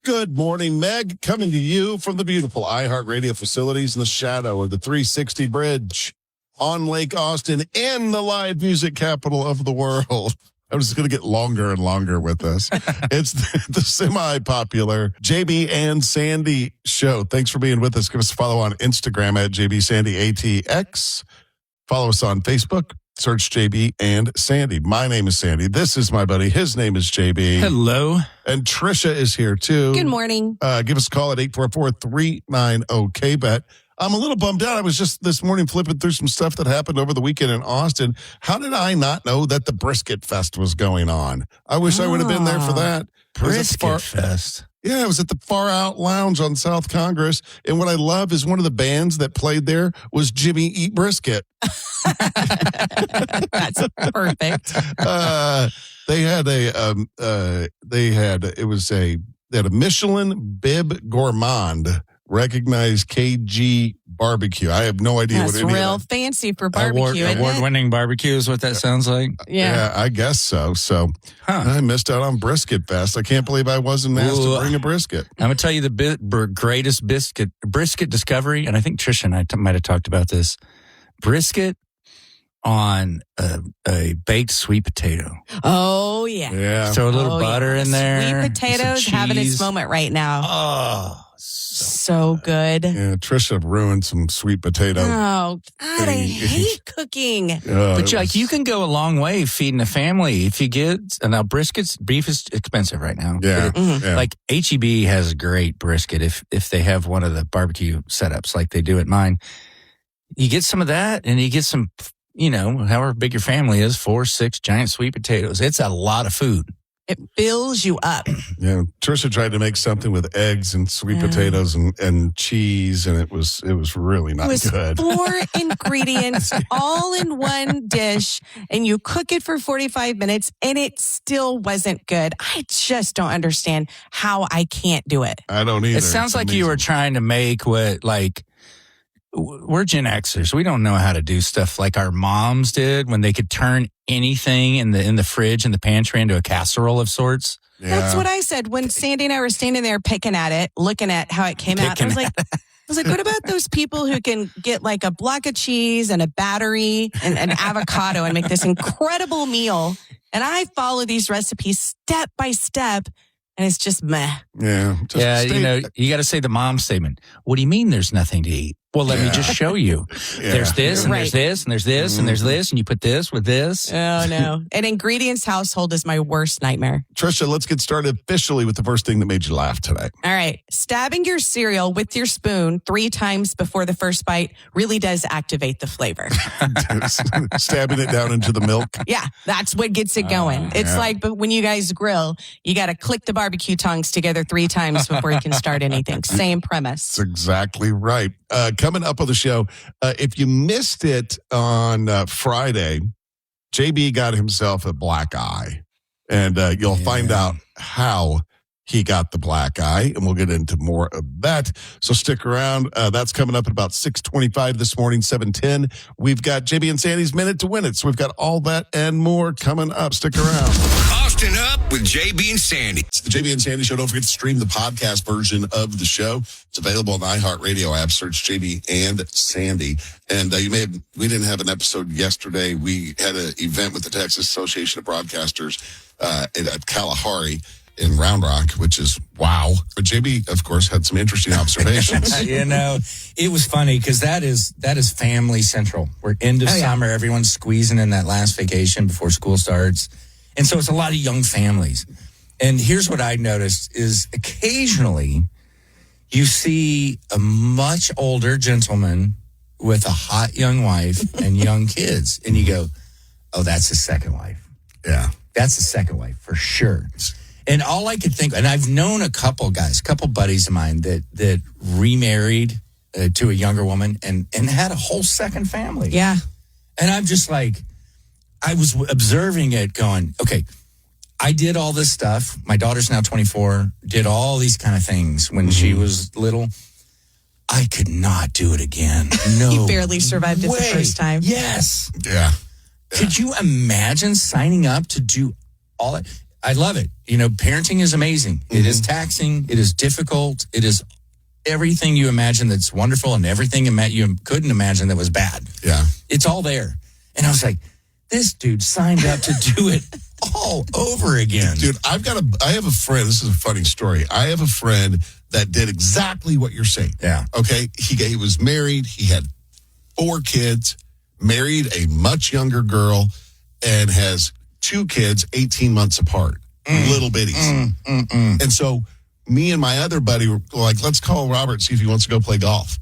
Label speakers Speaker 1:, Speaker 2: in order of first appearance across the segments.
Speaker 1: Good morning, Meg. Coming to you from the beautiful iHeartRadio facilities in the shadow of the 360 Bridge on Lake Austin and the live music capital of the world. I'm just going to get longer and longer with this. It's the semi-popular JB and Sandy show. Thanks for being with us. Give us a follow on Instagram at JBSandyATX. Follow us on Facebook. Search JB and Sandy. My name is Sandy. This is my buddy. His name is JB.
Speaker 2: Hello.
Speaker 1: And Trisha is here too.
Speaker 3: Good morning.
Speaker 1: Give us a call at 844-390-KBET. I'm a little bummed out. I was just this morning flipping through some stuff that happened over the weekend in Austin. How did I not know that the Brisket Fest was going on? I wish I would have been there for that.
Speaker 2: Brisket Fest.
Speaker 1: Yeah, I was at the Far Out Lounge on South Congress, and what I love is one of the bands that played there was Jimmy Eat Brisket.
Speaker 3: That's perfect.
Speaker 1: They had a Michelin Bib Gourmand recognized KG barbecue. I have no idea
Speaker 3: That's
Speaker 1: what any
Speaker 3: real
Speaker 1: of that.
Speaker 3: fancy for barbecue.
Speaker 2: Award-winning barbecue is what that sounds like.
Speaker 1: Yeah, I guess so. So I missed out on Brisket Fest. I can't believe I wasn't asked to bring a brisket.
Speaker 2: I'm going to tell you the greatest brisket discovery, and I think Trisha and I might have talked about this. Brisket on a baked sweet potato.
Speaker 3: Oh, yeah.
Speaker 1: Yeah.
Speaker 2: Throw a little butter in there.
Speaker 3: Sweet potatoes having its moment right now.
Speaker 2: Oh,
Speaker 3: so good.
Speaker 1: Yeah, Trisha ruined some sweet potato.
Speaker 3: Oh, God, I hate cooking.
Speaker 2: But you can go a long way feeding a family if you get now beef is expensive right now.
Speaker 1: Yeah, yeah.
Speaker 2: Like HEB has great brisket if they have one of the barbecue setups like they do at mine. You get some of that and you get some, however big your family is, 4-6 giant sweet potatoes. It's a lot of food.
Speaker 3: It fills you up.
Speaker 1: Yeah, Trisha tried to make something with eggs and sweet potatoes and cheese, and it was really not good.
Speaker 3: 4 ingredients all in one dish, and you cook it for 45 minutes, and it still wasn't good. I just don't understand how I can't do it.
Speaker 1: I don't either.
Speaker 2: It sounds like you were trying to make we're Gen Xers. We don't know how to do stuff like our moms did when they could turn anything in the fridge and the pantry into a casserole of sorts.
Speaker 1: Yeah.
Speaker 3: That's what I said when Sandy and I were standing there picking at it, looking at how it came out. I was like, what about those people who can get like a block of cheese and a battery and an avocado and make this incredible meal? And I follow these recipes step by step. And it's just meh.
Speaker 1: Yeah.
Speaker 2: You got to say the mom statement. What do you mean there's nothing to eat? Well, let me just show you.
Speaker 1: Yeah.
Speaker 2: There's this, and there's this, and there's this, and there's this, and you put this with this.
Speaker 3: Oh, no. An ingredients household is my worst nightmare.
Speaker 1: Trisha, let's get started officially with the first thing that made you laugh today.
Speaker 3: All right. Stabbing your cereal with your spoon 3 times before the first bite really does activate the flavor.
Speaker 1: Stabbing it down into the milk.
Speaker 3: Yeah, that's what gets it going. It's like but when you guys grill, you got to click the barbecue tongs together 3 times before you can start anything. Same premise.
Speaker 1: That's exactly right. Coming up on the show, if you missed it on Friday, JB got himself a black eye. And you'll find out how he got the black eye, and we'll get into more of that. So stick around. That's coming up at about 6:25 this morning, 7:10. We've got JB and Sandy's Minute to Win It. So we've got all that and more coming up. Stick around.
Speaker 4: Austin Up with JB and Sandy.
Speaker 1: It's the JB and Sandy Show. Don't forget to stream the podcast version of the show. It's available on the iHeartRadio app. Search JB and Sandy. And we didn't have an episode yesterday. We had an event with the Texas Association of Broadcasters at Kalahari in Round Rock, which is wow. But JB, of course, had some interesting observations.
Speaker 2: It was funny because that is family central. We're end of summer. Everyone's squeezing in that last vacation before school starts. And so it's a lot of young families. And here's what I noticed is occasionally you see a much older gentleman with a hot young wife and young kids. And you go, oh, that's his second wife.
Speaker 1: Yeah.
Speaker 2: That's his second wife for sure. And all I could think, and I've known a couple buddies of mine that remarried to a younger woman and had a whole second family.
Speaker 3: Yeah.
Speaker 2: And I'm just like, I was observing it going, okay, I did all this stuff. My daughter's now 24, did all these kind of things when she was little. I could not do it again. No.
Speaker 3: You barely survived it the first time.
Speaker 2: Yes.
Speaker 1: Yeah.
Speaker 2: Could you imagine signing up to do all that? I love it. Parenting is amazing. It is taxing. It is difficult. It is everything you imagine that's wonderful and everything you couldn't imagine that was bad.
Speaker 1: Yeah.
Speaker 2: It's all there. And I was like, this dude signed up to do it all over again.
Speaker 1: Dude, I have a friend. This is a funny story. I have a friend that did exactly what you're saying.
Speaker 2: Yeah.
Speaker 1: Okay. He was married. He had 4 kids, married a much younger girl, and has 2 kids 18 months apart. Little bitties. And so me and my other buddy were like, let's call Robert, see if he wants to go play golf.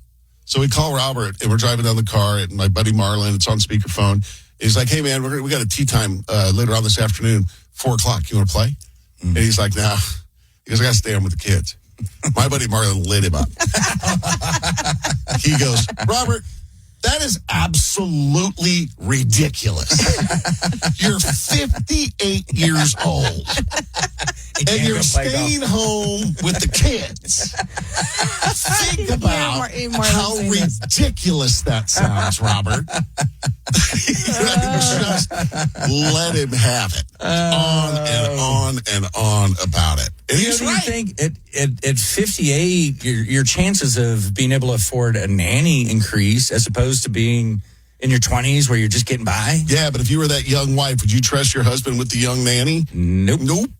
Speaker 1: So we call Robert, and we're driving down the car, and my buddy Marlon, it's on speakerphone. He's like, hey, man, we got a tea time later on this afternoon, 4 o'clock. You want to play? And he's like, nah. He goes, I got to stay home with the kids. My buddy Marlon lit him up. He goes, Robert, that is absolutely ridiculous. You're 58 years old. And you're staying home with the kids. Think about how ridiculous that sounds, Robert. Just let him have it. On and on and on about it. And he's right.
Speaker 2: You think at 58, your chances of being able to afford a nanny increase as opposed to being in your 20s where you're just getting by?
Speaker 1: Yeah, but if you were that young wife, would you trust your husband with the young nanny?
Speaker 2: Nope.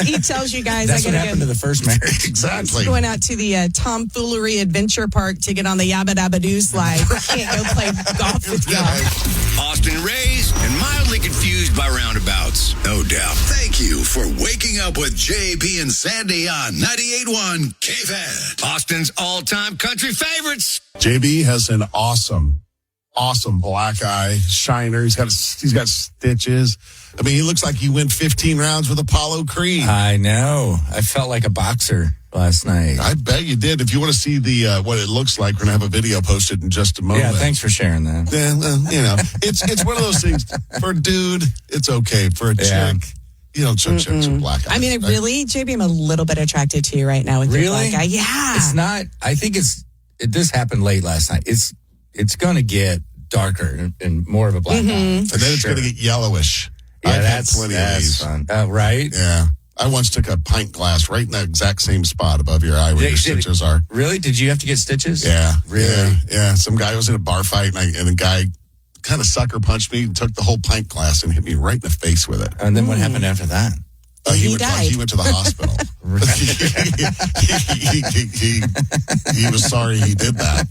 Speaker 3: He tells you guys,
Speaker 2: that's what happened to the first marriage.
Speaker 1: Exactly.
Speaker 3: Going out to the tomfoolery adventure park to get on the Yabba Dabba Doo slide. I can't go play golf with y'all.
Speaker 4: Austin raised and mildly confused by roundabouts. No doubt.
Speaker 5: Thank you for waking up with JB and Sandy on 98.1 KFAD.
Speaker 4: Austin's all-time country favorites.
Speaker 1: JB has an awesome black eye shiner. He's got stitches. I mean, he looks like he went 15 rounds with Apollo Creed.
Speaker 2: I know. I felt like a boxer last night.
Speaker 1: I bet you did. If you want to see the what it looks like, we're going to have a video posted in just a moment.
Speaker 2: Yeah, thanks for sharing that.
Speaker 1: Yeah, well, it's one of those things. For a dude, it's okay. For a chick, chicks with black eyes.
Speaker 3: I mean, really, JB, I'm a little bit attracted to you right now with your black eye. Yeah.
Speaker 2: It's not, I think this happened late last night. It's going to get darker and more of a black eye.
Speaker 1: And then it's going to get yellowish.
Speaker 2: Yeah,
Speaker 1: I've had plenty of these.
Speaker 2: Fun. Right?
Speaker 1: Yeah. I once took a pint glass right in that exact same spot above your eye where your stitches are.
Speaker 2: Really? Did you have to get stitches?
Speaker 1: Yeah.
Speaker 2: Really?
Speaker 1: Yeah. Some guy was in a bar fight, and the guy kind of sucker punched me and took the whole pint glass and hit me right in the face with it.
Speaker 2: And then what happened after that?
Speaker 3: He died.
Speaker 1: He went to the hospital. he was sorry he did that.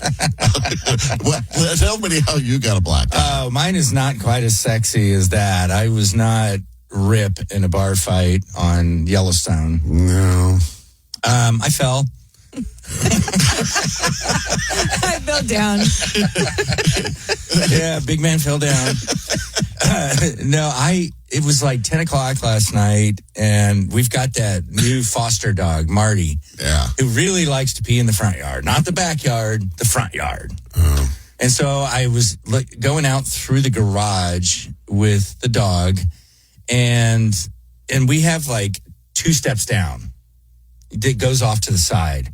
Speaker 1: Tell me how you got a black eye.
Speaker 2: Oh, mine is not quite as sexy as that. I was not Rip in a bar fight on Yellowstone.
Speaker 1: No.
Speaker 3: I
Speaker 2: I fell.
Speaker 3: fell down.
Speaker 2: Yeah, big man fell down. It was like 10 o'clock last night, and we've got that new foster dog, Marty, who really likes to pee in the front yard. Not the backyard, the front yard.
Speaker 1: Oh.
Speaker 2: And so I was going out through the garage with the dog, and we have like 2 steps down. It goes off to the side.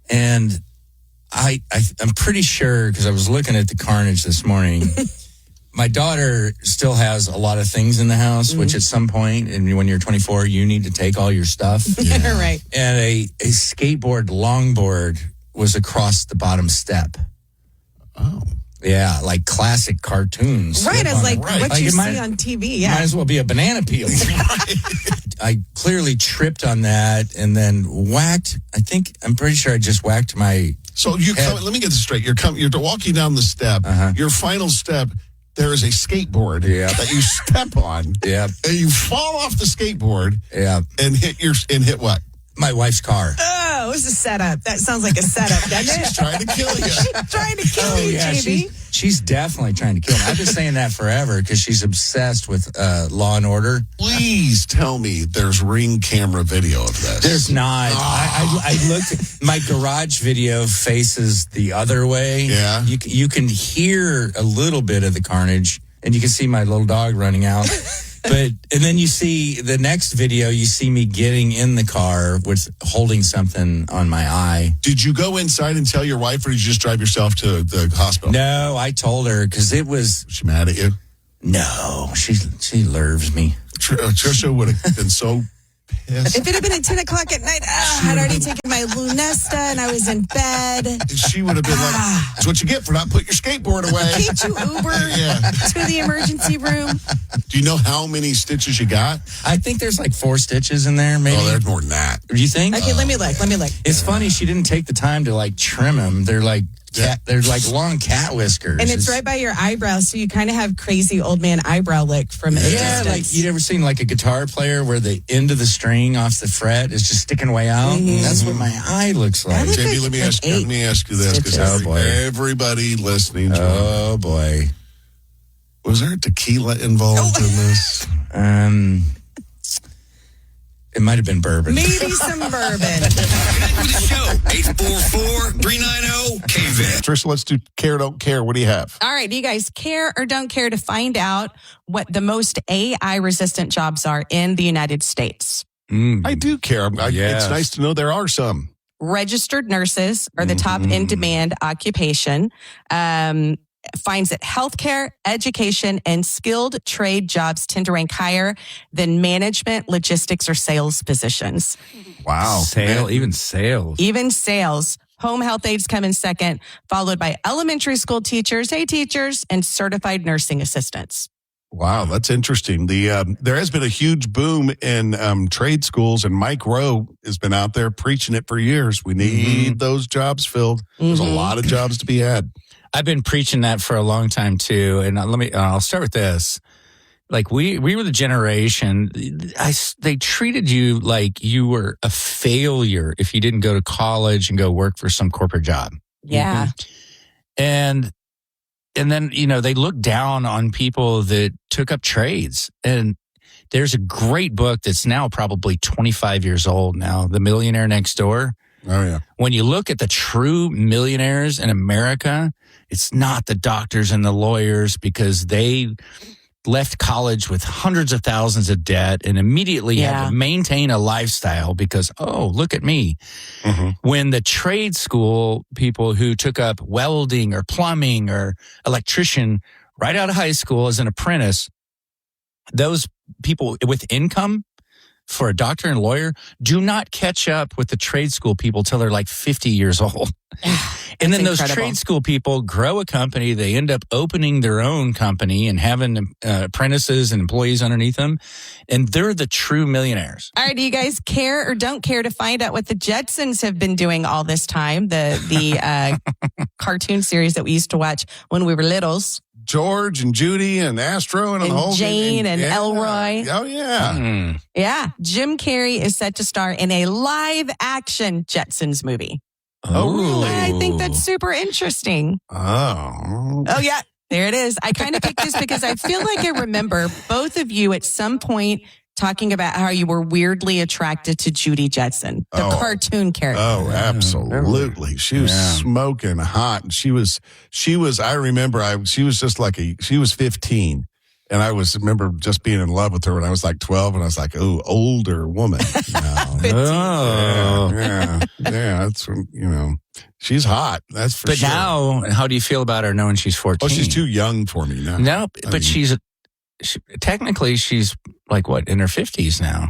Speaker 2: And I'm pretty sure, because I was looking at the carnage this morning, my daughter still has a lot of things in the house, which at some point, and when you're 24, you need to take all your stuff.
Speaker 3: Yeah. Right.
Speaker 2: And a skateboard longboard was across the bottom step.
Speaker 1: Oh.
Speaker 2: Yeah, like classic cartoons.
Speaker 3: Right, I was like,
Speaker 1: Right.
Speaker 3: what you see on TV, yeah.
Speaker 2: Might as well be a banana peel. I clearly tripped on that and then whacked. I'm pretty sure I just whacked my
Speaker 1: So let me get this straight. You're walking down the step. Your final step, there is a skateboard that you step on.
Speaker 2: Yeah.
Speaker 1: And you fall off the skateboard.
Speaker 2: Yeah.
Speaker 1: And hit what?
Speaker 2: My wife's car.
Speaker 3: Oh, it was a setup. That sounds like a setup, doesn't it?
Speaker 1: She's trying to kill you.
Speaker 3: She's trying to kill you, JB.
Speaker 2: She's definitely trying to kill me. I've been saying that forever because she's obsessed with Law and Order.
Speaker 1: Please tell me there's Ring camera video of this.
Speaker 2: There's not. I looked. My garage video faces the other way.
Speaker 1: Yeah.
Speaker 2: You can hear a little bit of the carnage, and you can see my little dog running out. And then you see the next video, you see me getting in the car with holding something on my eye.
Speaker 1: Did you go inside and tell your wife, or did you just drive yourself to the hospital?
Speaker 2: No, I told her because it was.
Speaker 1: Was she mad at you?
Speaker 2: No, she loves me.
Speaker 1: Trisha would have been so pissed.
Speaker 3: If it had been at 10 o'clock at night, I'd already taken my Lunesta and I was in bed.
Speaker 1: She would have been like, that's what you get for not putting your skateboard away.
Speaker 3: Can't you Uber to the emergency room?
Speaker 1: Do you know how many stitches you got?
Speaker 2: I think there's like 4 stitches in there, maybe.
Speaker 1: Oh, there's more than that.
Speaker 2: Do you think?
Speaker 3: Okay, let me look.
Speaker 2: It's funny, she didn't take the time to like trim them. They're like they're like long cat whiskers.
Speaker 3: And it's right by your eyebrows, so you kind of have crazy old man eyebrow look from a distance.
Speaker 2: like you ever seen like a guitar player where the end of the string off the fret is just sticking way out? Mm-hmm. That's what my eye looks like.
Speaker 1: JB, let me ask you this, because everybody listening.
Speaker 2: Oh boy,
Speaker 1: was there tequila involved in this?
Speaker 2: It might have been bourbon.
Speaker 3: Maybe some bourbon.
Speaker 4: Connect with the show. 844-390-KVET.
Speaker 1: Trisha, let's do care, don't care. What do you have?
Speaker 3: All right. Do you guys care or don't care to find out what the most AI-resistant jobs are in the United States?
Speaker 1: I do care. It's nice to know there are some.
Speaker 3: Registered nurses are the top in-demand occupation. Finds that healthcare, education, and skilled trade jobs tend to rank higher than management, logistics, or sales positions.
Speaker 1: Wow.
Speaker 2: Even sales.
Speaker 3: Even sales. Home health aides come in second, followed by elementary school teachers, teachers, and certified nursing assistants.
Speaker 1: Wow, that's interesting. There has been a huge boom in trade schools, and Mike Rowe has been out there preaching it for years. We need those jobs filled. There's a lot of jobs to be had.
Speaker 2: I've been preaching that for a long time too, and I'll start with this. Like we were the generation. They treated you like you were a failure if you didn't go to college and go work for some corporate job.
Speaker 3: Yeah,
Speaker 2: and then they looked down on people that took up trades. And there's a great book that's now probably 25 years old now, The Millionaire Next Door.
Speaker 1: Oh yeah.
Speaker 2: When you look at the true millionaires in America, it's not the doctors and the lawyers, because they left college with hundreds of thousands of debt and immediately had to maintain a lifestyle because, look at me. When the trade school people who took up welding or plumbing or electrician right out of high school as an apprentice, those people with income for a doctor and lawyer do not catch up with the trade school people till they're like 50 years old. And then those trade school people grow a company. They end up opening their own company and having apprentices and employees underneath them. And they're the true millionaires.
Speaker 3: All right. Do you guys care or don't care to find out what the Jetsons have been doing all this time? The cartoon series that we used to watch when we were littles.
Speaker 1: George and Judy and Astro and the whole
Speaker 3: Jane and Elroy.
Speaker 1: Oh, yeah.
Speaker 3: Yeah. Jim Carrey is set to star in a live action Jetsons movie.
Speaker 1: Oh, really?
Speaker 3: I think that's super interesting.
Speaker 1: Oh,
Speaker 3: yeah. There it is. I kind of picked this because I feel like I remember both of you at some point talking about how you were weirdly attracted to Judy Jetson, the cartoon character.
Speaker 1: Oh, absolutely. She was smoking hot. And she was, I remember she was just like she was 15. And I remember just being in love with her when I was like 12, and I was like, older woman. Yeah, that's, she's hot. That's for sure.
Speaker 2: But now, how do you feel about her knowing she's 14?
Speaker 1: Oh, she's too young for me now.
Speaker 2: No, but technically she's like what, in her 50s now?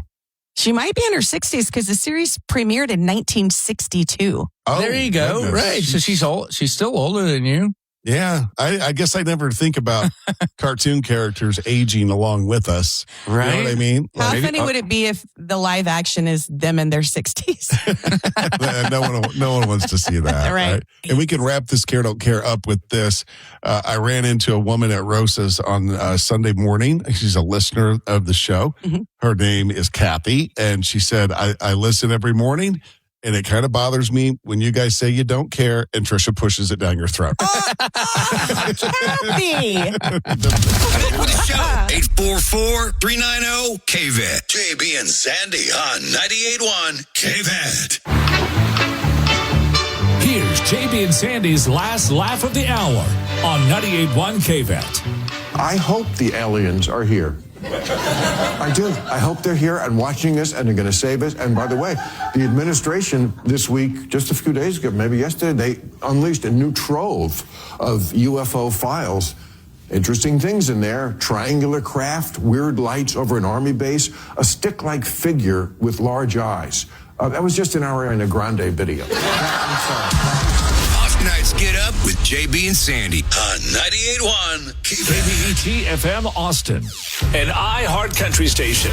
Speaker 3: She might be in her 60s because the series premiered in 1962.
Speaker 2: Oh, there you go. Goodness. Right. So she's old. She's still older than you.
Speaker 1: Yeah, I guess I never think about cartoon characters aging along with us.
Speaker 2: Right.
Speaker 1: You know what I mean?
Speaker 3: How funny would it be if the live action is them in their 60s?
Speaker 1: no one wants to see that. Right. And we can wrap this care, don't care up with this. I ran into a woman at Rosa's on Sunday morning. She's a listener of the show. Her name is Kathy. And she said, I listen every morning. And it kind of bothers me when you guys say you don't care and Trisha pushes it down your throat.
Speaker 3: Kathy!
Speaker 4: Connect with the show. 844-390-KVET.
Speaker 5: JB and Sandy on 98.1 KVET.
Speaker 6: Here's JB and Sandy's last laugh of the hour on 98.1 KVET.
Speaker 7: I hope the aliens are here. I do. I hope they're here and watching us and they're going to save us. And by the way, the administration this week, just a few days ago, maybe yesterday, they unleashed a new trove of UFO files. Interesting things in there. Triangular craft, weird lights over an army base, a stick-like figure with large eyes. That was just an Ariana Grande video.
Speaker 4: Austinites Get Up with JB and Sandy on 98.1
Speaker 6: KBET FM Austin, an iHeart Country station.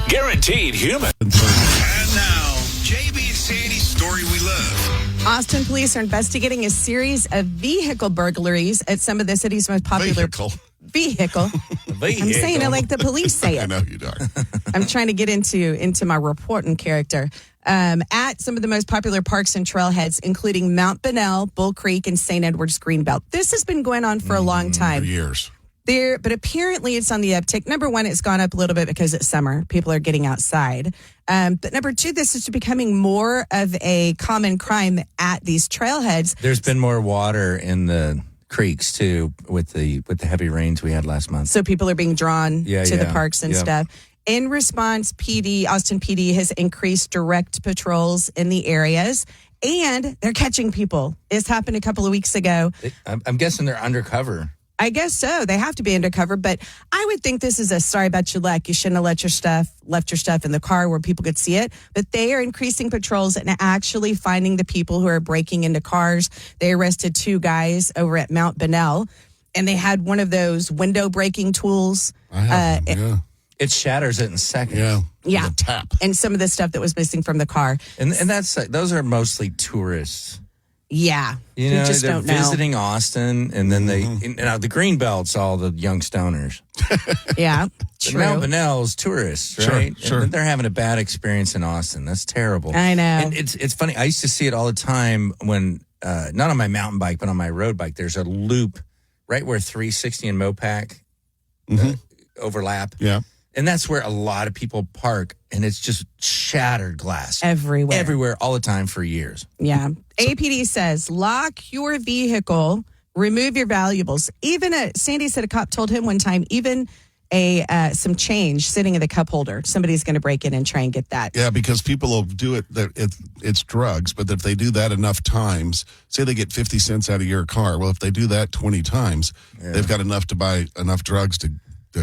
Speaker 6: Guaranteed human.
Speaker 4: And now, JB and Sandy's Story We Love.
Speaker 3: Austin police are investigating a series of vehicle burglaries at some of the city's most popular vehicle. I'm saying it like the police say it.
Speaker 1: I know you are.
Speaker 3: I'm trying to get into my reporting character. At some of the most popular parks and trailheads, including Mount Bonnell, Bull Creek, and St. Edward's Greenbelt. This has been going on for a long time.
Speaker 1: For years.
Speaker 3: But apparently it's on the uptick. Number one, it's gone up a little bit because it's summer. People are getting outside. But number two, this is becoming more of a common crime at these trailheads.
Speaker 2: There's been more water in the creeks too with the heavy rains we had last month.
Speaker 3: So people are being drawn to the parks and stuff. In response, Austin PD has increased direct patrols in the areas, and they're catching people. This happened a couple of weeks ago.
Speaker 2: I'm guessing they're undercover.
Speaker 3: I guess so. They have to be undercover, but I would think this is a sorry about your luck. You shouldn't have left your stuff in the car where people could see it. But they are increasing patrols and actually finding the people who are breaking into cars. They arrested 2 guys over at Mount Bonnell, and they had one of those window breaking tools.
Speaker 2: It shatters it in seconds.
Speaker 3: Yeah.
Speaker 1: The tap.
Speaker 3: And some of the stuff that was missing from the car.
Speaker 2: And those are mostly tourists.
Speaker 3: Yeah.
Speaker 2: You know,
Speaker 3: just
Speaker 2: they're
Speaker 3: don't know.
Speaker 2: visiting Austin, and then now the Greenbelt's all the young stoners.
Speaker 3: Yeah,
Speaker 2: But
Speaker 3: true.
Speaker 2: Mount Bonnell's tourists, right?
Speaker 1: Sure.
Speaker 2: And they're having a bad experience in Austin. That's terrible.
Speaker 3: I know.
Speaker 2: And it's funny. I used to see it all the time when, not on my mountain bike, but on my road bike, there's a loop right where 360 and Mopac overlap.
Speaker 1: Yeah.
Speaker 2: And that's where a lot of people park, and it's just shattered glass.
Speaker 3: Everywhere,
Speaker 2: all the time for years.
Speaker 3: Yeah. APD says, lock your vehicle, remove your valuables. Even Sandy said a cop told him one time, even some change sitting in the cup holder, somebody's going to break in and try and get that.
Speaker 1: Yeah, because people will do it. It's drugs, but if they do that enough times, say they get 50 cents out of your car. Well, if they do that 20 times, they've got enough to buy enough drugs to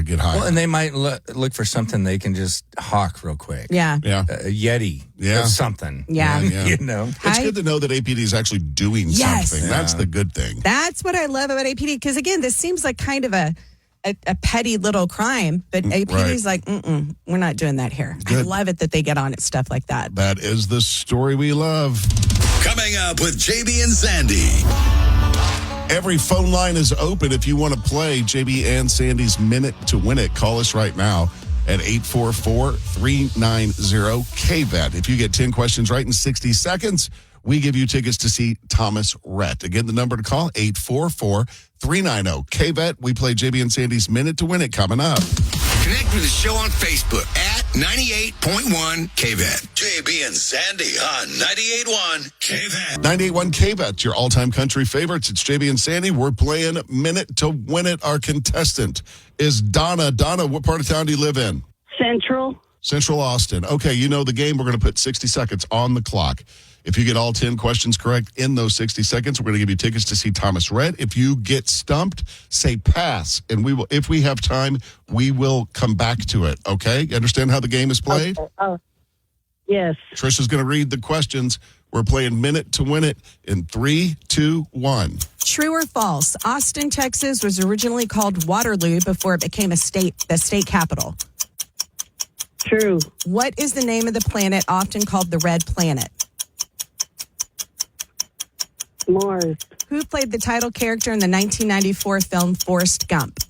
Speaker 1: get high.
Speaker 2: Well, and they might look for something they can just hawk real quick.
Speaker 3: Yeah.
Speaker 2: A Yeti or something.
Speaker 3: Yeah.
Speaker 2: You know?
Speaker 1: It's good to know that APD is actually doing something. That's the good thing.
Speaker 3: That's what I love about APD, because, again, this seems like kind of a petty little crime, but APD's like, we're not doing that here. Good. I love it that they get on it, stuff like that.
Speaker 1: That is the story we love.
Speaker 5: Coming up with JB and Sandy.
Speaker 1: Every phone line is open if you want to play JB and Sandy's Minute to Win It. Call us right now at 844-390-KVET. If you get 10 questions right in 60 seconds, we give you tickets to see Thomas Rhett. Again, the number to call, 844-390-KVET. We play JB and Sandy's Minute to Win It coming up.
Speaker 4: Connect with the show on Facebook at 98.1 KVET.
Speaker 5: JB and Sandy on 98.1 KVET.
Speaker 1: 98.1 KVET, your all-time country favorites. It's JB and Sandy. We're playing Minute to Win It. Our contestant is Donna. Donna, what part of town do you live in? Central Austin. Okay, you know the game. We're going to put 60 seconds on the clock. If you get all 10 questions correct in those 60 seconds, we're going to give you tickets to see Thomas Rhett. If you get stumped, say pass, and we will. If we have time, we will come back to it. Okay? You understand how the game is played?
Speaker 8: Okay. Yes.
Speaker 1: Trisha's going to read the questions. We're playing Minute to Win It in 3, 2, 1.
Speaker 3: True or false? Austin, Texas was originally called Waterloo before it became the state capital.
Speaker 8: True.
Speaker 3: What is the name of the planet often called the Red Planet?
Speaker 8: Mars.
Speaker 3: Who played the title character in the 1994 film Forrest Gump?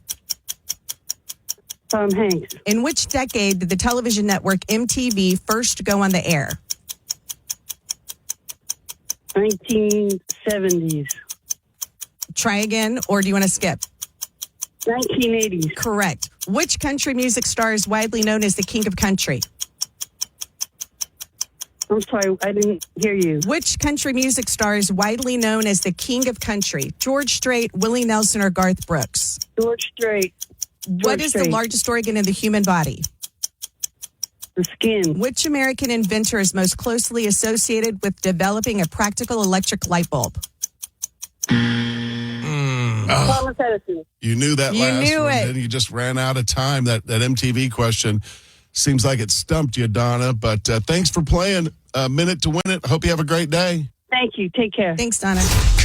Speaker 8: Tom Hanks.
Speaker 3: In which decade did the television network MTV first go on the air?
Speaker 8: 1970s.
Speaker 3: Try again, or do you want to skip?
Speaker 8: 1980s.
Speaker 3: Correct. Which country music star is widely known as the King of Country?
Speaker 8: I'm sorry, I didn't hear you.
Speaker 3: Which country music star is widely known as the King of Country? George Strait, Willie Nelson, or Garth Brooks?
Speaker 8: George Strait.
Speaker 3: What is the largest organ in the human body?
Speaker 8: The skin.
Speaker 3: Which American inventor is most closely associated with developing a practical electric light bulb?
Speaker 8: Thomas Edison.
Speaker 1: You knew that
Speaker 3: You
Speaker 1: last
Speaker 3: knew
Speaker 1: one,
Speaker 3: it.
Speaker 1: then you just ran out of time. That MTV question seems like it stumped you, Donna. But thanks for playing a minute to win it. Hope you have a great day.
Speaker 8: Thank you. Take care.
Speaker 3: Thanks, Donna.